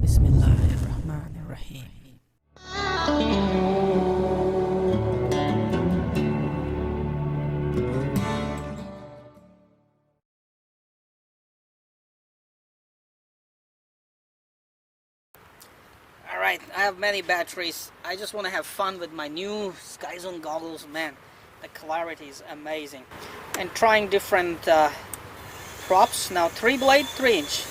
Bismillahirrahmanirrahim. Alright, I have many batteries. I just want to have fun with my new SkyZone goggles. Man, the clarity is amazing. And trying different props. Now 3 blade, 3 inch.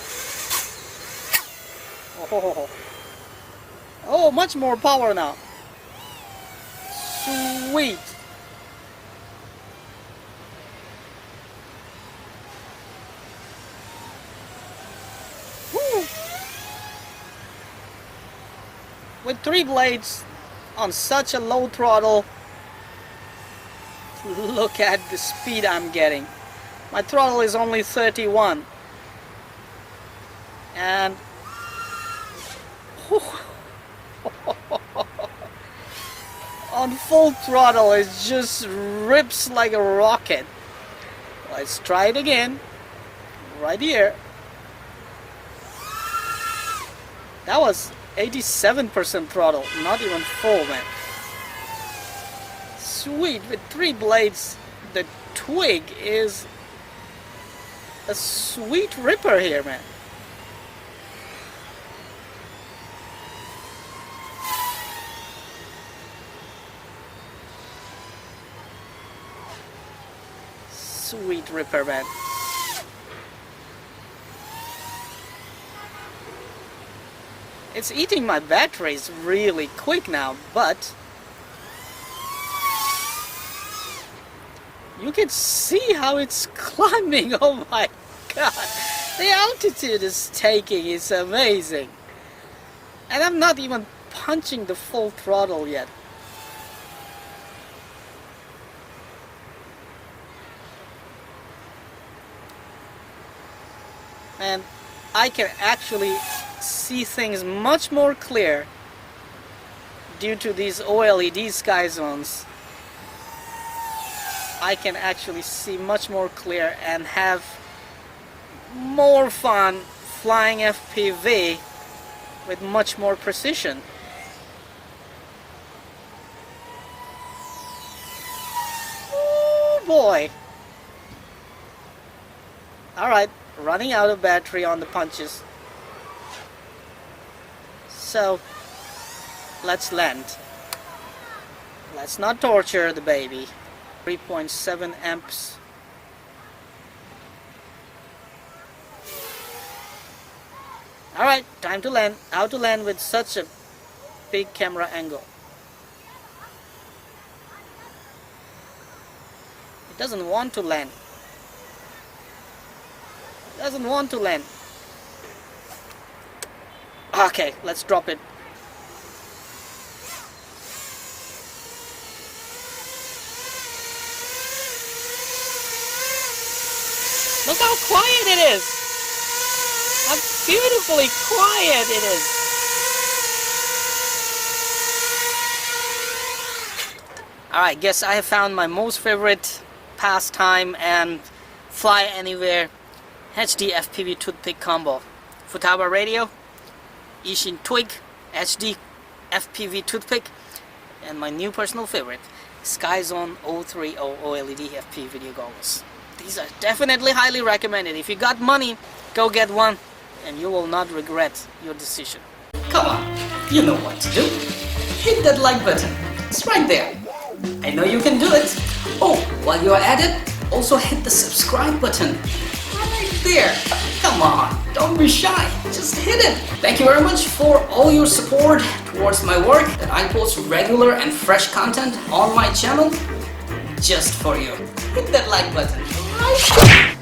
Oh, much more power now. Sweet. Woo. With 3 blades on such a low throttle, look at the speed I'm getting. My throttle is only 31, and on full throttle it just rips like a rocket. Let's try it again right here. That was 87% throttle, not even full, man. Sweet. With 3 blades, the Twig is a sweet ripper here, man. Sweet ripper, man. It's eating my batteries really quick now, but you can see how it's climbing. Oh my god, the altitude it's taking is amazing, and I'm not even punching the full throttle yet. And I can actually see things much more clear due to these OLED sky zones. I can actually see much more clear and have more fun flying FPV with much more precision. Oh boy! Alright, running out of battery on the punches. So, let's land. Let's not torture the baby. 3.7 amps. Alright, time to land. How to land with such a big camera angle. It doesn't want to land. It doesn't want to land. Okay, let's drop it. Look how quiet it is! How beautifully quiet it is! Alright, guess I have found my most favorite pastime and fly anywhere HD FPV toothpick combo. Futaba radio, Eachine Twig, HD FPV toothpick, and my new personal favorite, SkyZone 030 OLED FPV video goggles. These are definitely highly recommended. If you got money, go get one, and you will not regret your decision. Come on, you know what to do. Hit that like button. It's right there. I know you can do it. Oh, while you're at it, also hit the subscribe button. Right there. Come on, don't be shy. Just hit it. Thank you very much for all your support towards my work, that I post regular and fresh content on my channel just for you. Hit that like button right there.